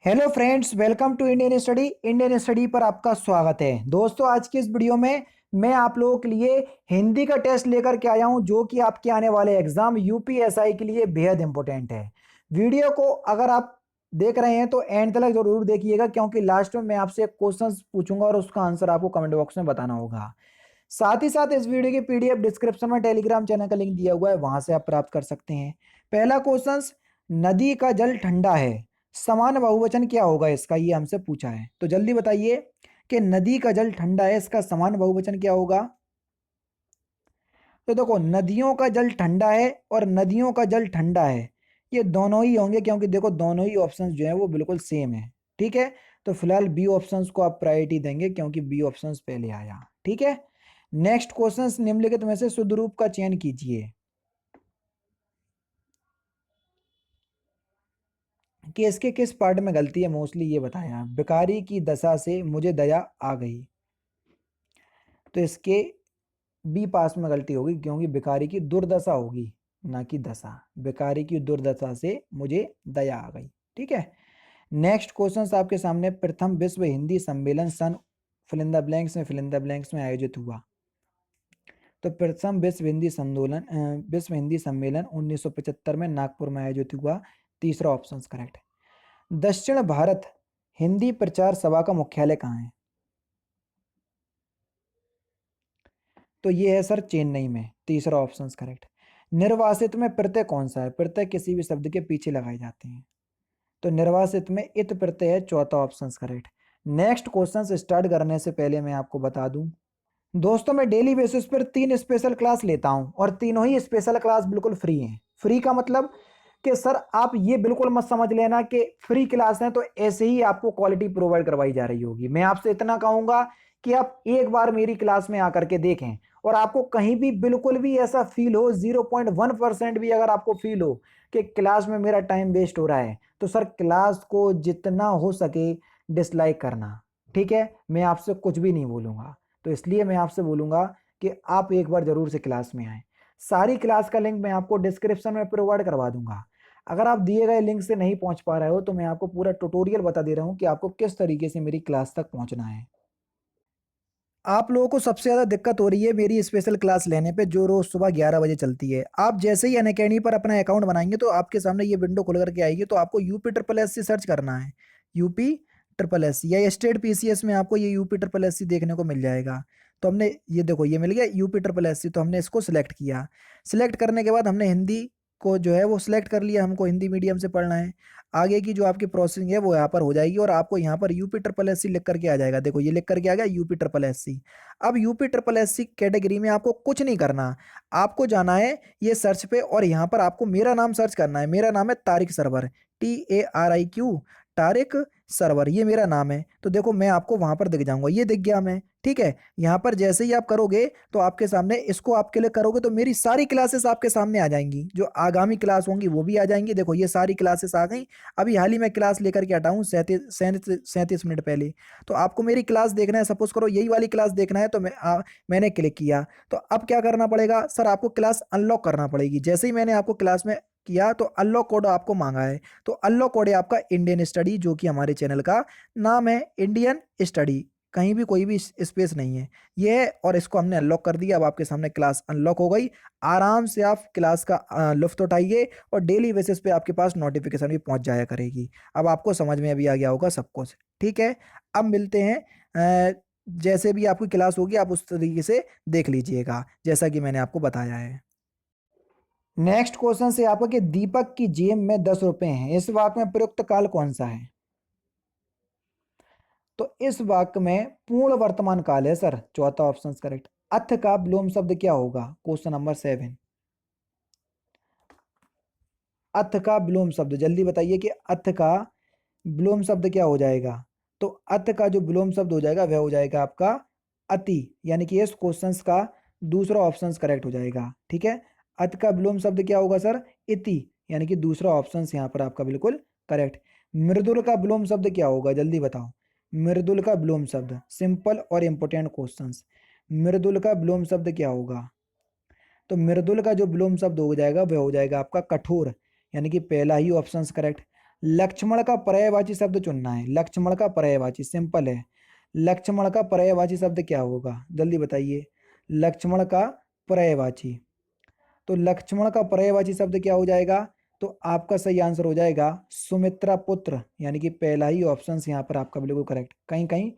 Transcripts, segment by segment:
Hello friends, welcome to Indian study पर आपका स्वागत है। दोस्तों, आज की इस वीडियो में मैं आप लोगों के लिए हिंदी का टेस्ट लेकर के आया हूं, जो कि आपके आने वाले एग्जाम यूपीएसआई के लिए बेहद इंपॉर्टेंट है। वीडियो को अगर आप देख रहे हैं तो एंड तक जरूर देखिएगा, क्योंकि लास्ट में मैं आपसे एक क्वेश्चन पूछूंगा और उसका आंसर आपको कमेंट बॉक्स में बताना होगा। साथ ही साथ इस वीडियो की पीडीएफ डिस्क्रिप्शन में टेलीग्राम चैनल का लिंक दिया हुआ है, वहां से आप प्राप्त कर सकते हैं। पहला क्वेश्चन, नदी का जल ठंडा है, समान बहुवचन क्या होगा इसका, ये हमसे पूछा है। तो जल्दी बताइए कि नदी का जल ठंडा है, इसका समान बहुवचन क्या होगा। तो देखो, नदियों का जल ठंडा है और नदियों का जल ठंडा है, ये दोनों ही होंगे, क्योंकि देखो दोनों ही ऑप्शंस जो है वो बिल्कुल सेम है। ठीक है, तो फिलहाल बी ऑप्शंस को आप प्रायोरिटी देंगे, क्योंकि बी ऑप्शंस पहले आया। ठीक है, नेक्स्ट क्वेश्चन, निम्नलिखित में से शुद्ध रूप का चयन कीजिए कि इसके किस पार्ट में गलती है, मोस्टली ये बताया। भिखारी की दशा से मुझे दया आ गई, तो इसके बी पास में गलती होगी, क्योंकि भिखारी की दुर्दशा होगी, ना कि दशा। भिखारी की दुर्दशा से मुझे दया आ गई। ठीक है, नेक्स्ट क्वेश्चन आपके सामने, प्रथम विश्व हिंदी सम्मेलन सन फिलिंदा ब्लैंक्स में आयोजित हुआ। तो प्रथम विश्व हिंदी सम्मेलन 1975 में नागपुर में आयोजित हुआ। तीसरा ऑप्शन करेक्ट है। दक्षिण भारत हिंदी प्रचार सभा का मुख्यालय कहाँ है? तो ये है सर चेन्नई में। तीसरा ऑप्शन करेक्ट। निर्वासित में प्रत्यय कौन सा है? प्रत्यय किसी भी शब्द के पीछे लगाए जाते हैं, तो निर्वासित में इत प्रत्यय है। चौथा option correct. Next question start करने से पहले मैं आपको बता दूं, दोस्तों मैं डेली बेसिस पर 3 स्पेशल क्लास लेता हूं, और तीनों ही स्पेशल क्लास बिल्कुल फ्री हैं। फ्री का मतलब कि सर आप ये बिल्कुल मत समझ लेना कि फ्री क्लास है तो ऐसे ही आपको क्वालिटी प्रोवाइड करवाई जा रही होगी। मैं आपसे इतना कहूंगा कि आप एक बार मेरी क्लास में आकर के देखें, और आपको कहीं भी बिल्कुल भी ऐसा फील हो, 0.1% भी अगर आपको फील हो कि क्लास में मेरा टाइम वेस्ट हो रहा है, तो सर क्लास को जितना हो सके डिसलाइक करना। ठीक है, मैं आपसे कुछ भी नहीं बोलूंगा, तो इसलिए मैं आपसे बोलूंगा कि आप एक बार जरूर से क्लास में आए। सारी क्लास का लिंक मैं आपको डिस्क्रिप्शन में प्रोवाइड करवा दूंगा। अगर आप दिए गए लिंक से नहीं पहुंच पा रहे हो, तो मैं आपको पूरा ट्यूटोरियल बता दे रहा हूं कि आपको किस तरीके से मेरी क्लास तक पहुंचना है। आप लोगों को सबसे ज़्यादा दिक्कत हो रही है मेरी स्पेशल क्लास लेने पे, जो रोज़ सुबह 11 बजे चलती है। आप जैसे ही अनअकैडमी पर अपना अकाउंट बनाएंगे तो आपके सामने ये विंडो खुल करके आएगी, तो आपको UP triple S C search करना है। यूपी ट्रिपल एस सी या स्टेट पीसीएस में आपको ये यूपी ट्रिपल एस सी देखने को मिल जाएगा। तो हमने ये देखो, ये मिल गया यूपी ट्रिपल एस सी, तो हमने इसको सिलेक्ट किया। सिलेक्ट करने के बाद हमने हिंदी को जो है वो सिलेक्ट कर लिया, हमको हिंदी मीडियम से पढ़ना है। आगे की जो आपकी प्रोसेसिंग है वो यहाँ पर हो जाएगी, और आपको यहाँ पर यूपी ट्रिपल एस सी लिख करके आ जाएगा। देखो ये लिख करके आ गया यूपी ट्रिपल एस सी। अब UP triple S C category में आपको कुछ नहीं करना, आपको जाना है ये सर्च पे, और यहाँ पर आपको मेरा नाम सर्च करना है। मेरा नाम है तारिक सरवर, TARIQ, तारिक सरवर, ये मेरा नाम है। तो देखो मैं आपको वहां पर दिख जाऊंगा, ये दिख गया मैं। ठीक है, यहाँ पर जैसे ही आप करोगे तो आपके सामने इसको आप क्लिक करोगे तो मेरी सारी क्लासेस आपके सामने आ जाएंगी, जो आगामी क्लास होंगी वो भी आ जाएंगी। देखो ये सारी क्लासेस आ गई। अभी हाल ही में क्लास लेकर के हटा हूँ 37 मिनट पहले। तो आपको मेरी क्लास देखना है, सपोज करो यही वाली क्लास देखना है, तो मैंने क्लिक किया। तो अब क्या करना पड़ेगा सर, आपको क्लास अनलॉक करना पड़ेगी। जैसे ही मैंने आपको क्लास में किया तो अनलॉक कोड आपको मांगा है। तो अनलॉक कोड है आपका इंडियन स्टडी, जो कि हमारे चैनल का नाम है इंडियन स्टडी, कहीं भी कोई भी स्पेस नहीं है ये है। और इसको हमने अनलॉक कर दिया। अब आपके सामने क्लास अनलॉक हो गई। आराम से आप क्लास का लुफ्त उठाइए, और डेली बेसिस पे आपके पास नोटिफिकेशन भी पहुंच जाया करेगी। अब आपको समझ में अभी आ गया होगा सब कुछ। ठीक है, अब मिलते हैं। जैसे भी आपकी क्लास होगी आप उस तरीके से देख लीजिएगा, जैसा कि मैंने आपको बताया है। नेक्स्ट क्वेश्चन से आपका कि दीपक की जेब में 10 रुपए हैं, इस वाक्य में प्रयुक्त काल कौन सा है? तो इस वाक्य में पूर्ण वर्तमान काल है सर। चौथा ऑप्शन करेक्ट। अथ का विलोम शब्द क्या होगा? Question number 7। अथ का विलोम शब्द जल्दी बताइए कि अथ का विलोम शब्द क्या हो जाएगा? तो अथ का जो विलोम शब्द हो जाएगा वह हो जाएगा आपका अति, यानी कि इस क्वेश्चन का दूसरा ऑप्शन करेक्ट हो जाएगा। ठीक है, अथ का विलोम शब्द क्या होगा सर? इति, यानी कि दूसरा ऑप्शन यहाँ पर आपका बिल्कुल करेक्ट। मृदुल का विलोम शब्द क्या होगा, जल्दी बताओ। मृदुल का विलोम शब्द, सिंपल और इंपोर्टेंट क्वेश्चंस। मृदुल का विलोम शब्द क्या होगा? तो मृदुल का जो विलोम शब्द हो जाएगा वह हो जाएगा आपका कठोर, यानी कि पहला ही ऑप्शन करेक्ट। लक्ष्मण का पर्यायवाची शब्द चुनना है। लक्ष्मण का पर्यायवाची, सिंपल है। लक्ष्मण का पर्यायवाची शब्द क्या होगा, जल्दी बताइए। लक्ष्मण का पर्यायवाची, तो लक्ष्मण का पर्यायवाची शब्द क्या हो जाएगा, तो आपका सही आंसर हो जाएगा सुमित्रा पुत्र, यानी कि पहला ही ऑप्शन यहाँ पर आपका बिल्कुल करेक्ट। कहीं कहीं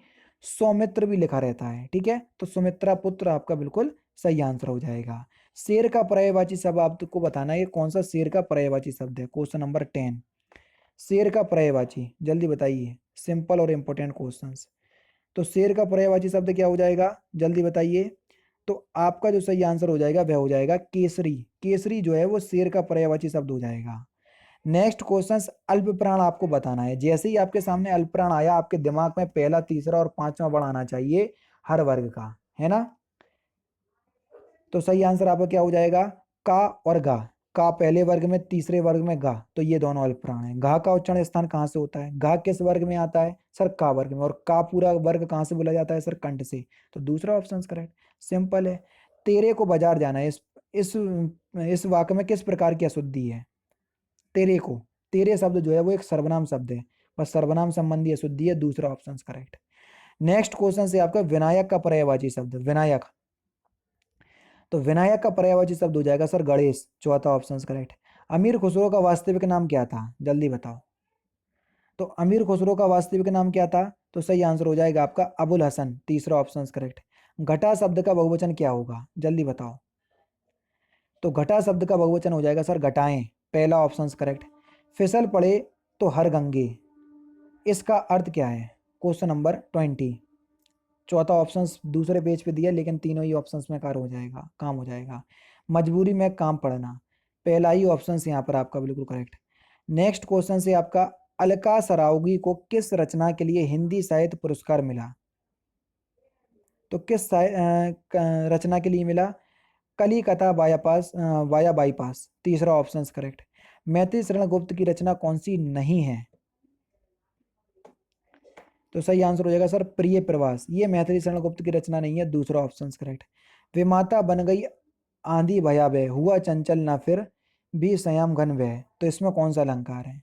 सौमित्र भी लिखा रहता है, ठीक है, तो सुमित्रा पुत्र आपका बिल्कुल सही आंसर हो जाएगा। शेर का पर्यायवाची शब्द आपको बताना है, ये कौन सा शेर का पर्यायवाची शब्द है, क्वेश्चन नंबर 10। शेर का पर्यायवाची जल्दी बताइए, सिंपल और इंपॉर्टेंट क्वेश्चंस। तो शेर का पर्यायवाची शब्द क्या हो जाएगा, जल्दी बताइए। तो आपका जो सही आंसर हो जाएगा वह हो जाएगा केसरी। केसरी जो है वो शेर का पर्यायवाची शब्द हो जाएगा। नेक्स्ट क्वेश्चन, अल्प प्राण आपको बताना है। जैसे ही आपके सामने अल्प प्राण आया, आपके दिमाग में पहला, तीसरा और पांचवा वर्ड आना चाहिए हर वर्ग का, है ना। तो सही आंसर आपका क्या हो जाएगा, का और गा। का पहले वर्ग में, तीसरे वर्ग में गा, तो ये दोनों अल्प प्राण है। घा का उच्चारण स्थान कहाँ से होता है, घा किस वर्ग में आता है सर, का वर्ग में। और का पूरा वर्ग कहाँ से बोला जाता है सर, कंठ से। तो दूसरा ऑप्शन करेक्ट, सिंपल है। तेरे को बाजार जाना है, इस वाक्य में किस प्रकार की अशुद्धि है, तेरे को। तेरे शब्द जो है वो एक सर्वनाम शब्द है, बस सर्वनाम संबंधी अशुद्धि है, दूसरा ऑप्शन करेक्ट। नेक्स्ट क्वेश्चन से आपका विनायक का पर्यायवाची शब्द, विनायक। तो विनायक का पर्यायवाची शब्द हो जाएगा सर गणेश, चौथा ऑप्शन करेक्ट। अमीर खुसरो का वास्तविक नाम क्या था, जल्दी बताओ। तो अमीर खुसरो का वास्तविक नाम क्या था, तो सही आंसर हो जाएगा आपका अबुल हसन, तीसरा ऑप्शन करेक्ट। घटा शब्द का बहुवचन क्या होगा, जल्दी बताओ। तो घटा शब्द का बहुवचन हो जाएगा सर घटाएं, पहला ऑप्शन करेक्ट। फिसल पड़े तो हर गंगे, इसका अर्थ क्या है, क्वेश्चन नंबर 20। चौथा ऑप्शन दूसरे पेज पे दिया, लेकिन तीनों ही ऑप्शंस में कार हो जाएगा, काम हो जाएगा। मजबूरी में काम पड़ना, पहला ही ऑप्शन यहाँ पर आपका बिल्कुल करेक्ट। नेक्स्ट क्वेश्चन से आपका, अलका सरावगी को किस रचना के लिए हिंदी साहित्य पुरस्कार मिला, तो किस रचना के लिए मिला, कलिकता वाया बाईपास, तीसरा ऑप्शन करेक्ट। मैत्री शरण गुप्त की रचना कौन सी नहीं है, तो सही आंसर हो जाएगा सर प्रिय प्रवास, ये मैथिली शरण गुप्त की रचना नहीं है, दूसरा ऑप्शन करेक्ट। विमाता बन गई आंधी भयावह, हुआ चंचल ना फिर भी संयम घन वह, तो इसमें कौन सा अलंकार है,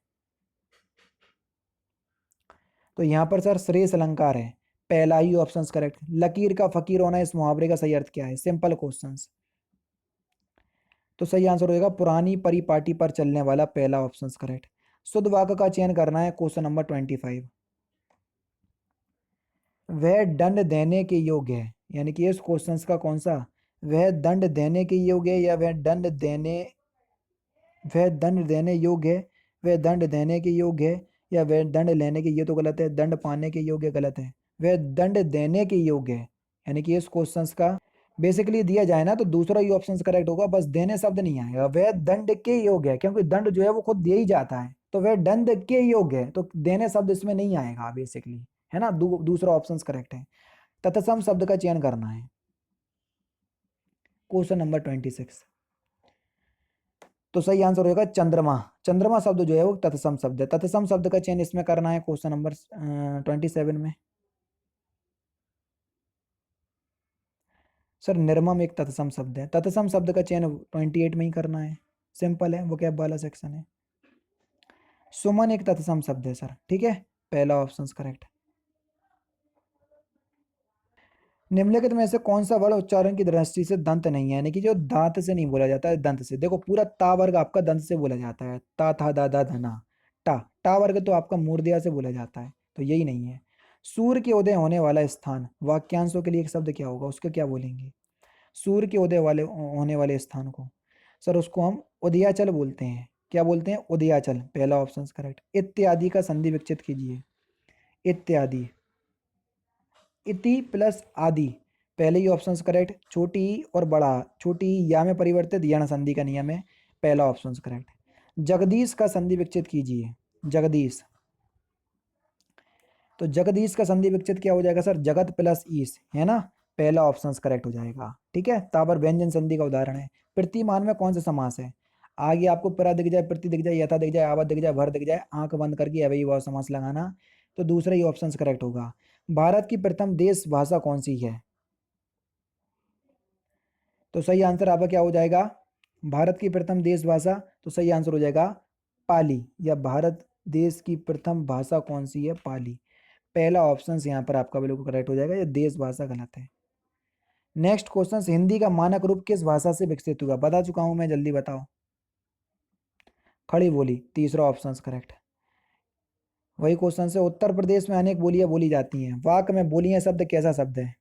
तो यहाँ पर सर श्रेष्ठ अलंकार है, पहला ही ऑप्शन करेक्ट। लकीर का फकीर होना, इस मुहावरे का सही अर्थ क्या है, सिंपल क्वेश्चन। तो सही आंसर होगा पुरानी परिपाटी पर चलने वाला, पहला ऑप्शन करेक्ट। शुद्ध वाक्य का चयन करना है, क्वेश्चन नंबर 25। वह दंड देने के योग्य है, यानी कि इस क्वेश्चन का कौन सा, वह दंड देने के योग्य है, या वह दंड देने योग्य है, वह दंड देने के योग्य है, या वह दंड लेने के, ये तो गलत है, दंड पाने के योग्य गलत है, वह दंड देने के योग्य है। यानी कि इस क्वेश्चन का बेसिकली दिया जाए ना, तो दूसरा ही ऑप्शन करेक्ट होगा, बस देने शब्द नहीं आएगा, वह दंड के योग्य है, क्योंकि दंड जो है वो खुद दे ही जाता है, तो वह दंड के योग्य है, तो देने शब्द इसमें नहीं आएगा बेसिकली, है ना। दूसरा ऑप्शन करेक्ट है। तत्सम शब्द का चयन करना है, क्वेश्चन नंबर 26। तो सही आंसर होगा चंद्रमा। चंद्रमा शब्द जो है वो तत्सम शब्द है, तत्सम शब्द का चयन इसमें करना है, क्वेश्चन नंबर 27 में। सर निर्मम एक तत्सम शब्द है, तत्सम शब्द का चयन 28 में ही करना है, सिंपल है, वो क्या वाला सेक्शन है। सुमन एक तत्सम शब्द है सर, ठीक है, पहला ऑप्शन करेक्ट। निम्नलिखित में से कौन सा वर्ड उच्चारण की दृष्टि से दंत नहीं है, यानी कि जो दांत से नहीं बोला जाता है, दंत से। देखो पूरा ता वर्ग आपका दंत से बोला जाता है, ता था दा दा धना, टा टा वर्ग तो आपका मूर्धन्य से बोला जाता है, तो यही नहीं है। सूर्य के उदय होने वाला स्थान, वाक्यांशों के लिए एक शब्द क्या होगा, उसको क्या बोलेंगे, सूर्य के उदय वाले होने वाले स्थान को, सर उसको हम उदयाचल बोलते हैं, क्या बोलते हैं, उदयाचल, पहला ऑप्शन करेक्ट। इत्यादि का संधि विकसित कीजिए, इत्यादि, इति प्लस आदि, पहले ही ऑप्शन करेक्ट। छोटी ई और बड़ा, छोटी ई या में परिवर्तित, यण संधि का नियम है, पहला ऑप्शन करेक्ट। जगदीश का संधि विकसित कीजिए, जगदीश, तो जगदीश का संधि विकसित क्या हो जाएगा सर, जगत प्लस ईश, है ना, पहला ऑप्शन करेक्ट हो जाएगा, ठीक है। तापर व्यंजन संधि का उदाहरण है। प्रतिमान में कौन सा समास है, आगे आपको परा दिख जाए, प्रति दिख जाए, यथा दिख जाए, आवत दिख जाए, भर दिख जाए, आंख बंद करके अव्ययीभाव समास लगाना, तो दूसरा ही ऑप्शन करेक्ट होगा। भारत की प्रथम देश भाषा कौन सी है, तो सही आंसर आपका क्या हो जाएगा, भारत की प्रथम देश भाषा, तो सही आंसर हो जाएगा पाली, या भारत देश की प्रथम भाषा कौन सी है? पाली। पहला ऑप्शन यहाँ पर आपका बिल्कुल करेक्ट हो जाएगा, ये देश भाषा गलत है। नेक्स्ट क्वेश्चन, हिंदी का मानक रूप किस भाषा से विकसित हुआ? बता चुका हूं मैं, जल्दी बताओ। खड़ी बोली, तीसरा ऑप्शन करेक्ट। वही क्वेश्चन से, उत्तर प्रदेश में अनेक बोलियां बोली जाती हैं। वाक्य में बोलियां शब्द कैसा शब्द है?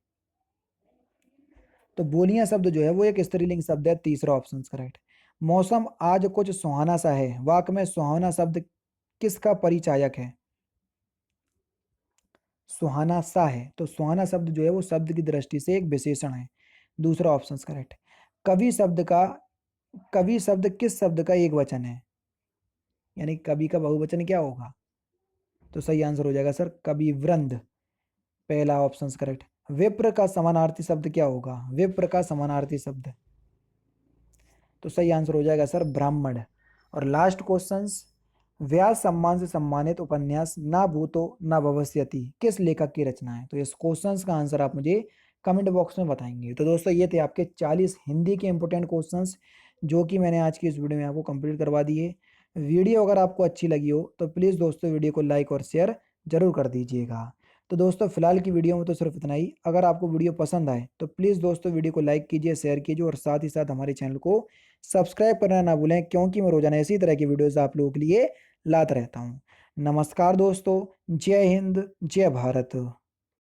तो बोलियां शब्द जो है वो एक स्त्रीलिंग शब्द है, तीसरा ऑप्शन करेक्ट। मौसम आज कुछ सुहाना सा है, वाक्य में सुहाना शब्द किसका परिचायक है? सुहाना सा है, तो सुहाना शब्द जो है वो शब्द की दृष्टि से एक विशेषण है, दूसरा ऑप्शन करेक्ट। कवि शब्द का, कवि शब्द किस शब्द का एक वचन है? यानी कवि का बहुवचन क्या होगा? तो सही आंसर हो जाएगा सर कवि वृंद, पहला ऑप्शन करेक्ट। विप्र का समानार्थी शब्द क्या होगा? विप्र का समानार्थी शब्द, तो सही आंसर हो जाएगा सर ब्राह्मण। और लास्ट क्वेश्चन, व्यास सम्मान से सम्मानित उपन्यास ना भूतो ना भविष्यति किस लेखक की रचना है? तो इस क्वेश्चन का आंसर आप मुझे कमेंट बॉक्स में बताएंगे। तो दोस्तों ये थे आपके 40 हिंदी के इंपॉर्टेंट क्वेश्चंस जो कि मैंने आज की इस वीडियो में आपको कंप्लीट करवा दिए। वीडियो अगर आपको अच्छी लगी हो तो प्लीज़ दोस्तों वीडियो को लाइक और शेयर जरूर कर दीजिएगा। तो दोस्तों फिलहाल की वीडियो में तो सिर्फ इतना ही। अगर आपको वीडियो पसंद आए तो प्लीज़ दोस्तों वीडियो को लाइक कीजिए, शेयर कीजिए और साथ ही साथ हमारे चैनल को सब्सक्राइब करना ना भूलें, क्योंकि मैं रोजाना इसी तरह की वीडियोस आप लोगों के लिए लाता रहता हूँ। नमस्कार दोस्तों, जय हिंद, जय भारत।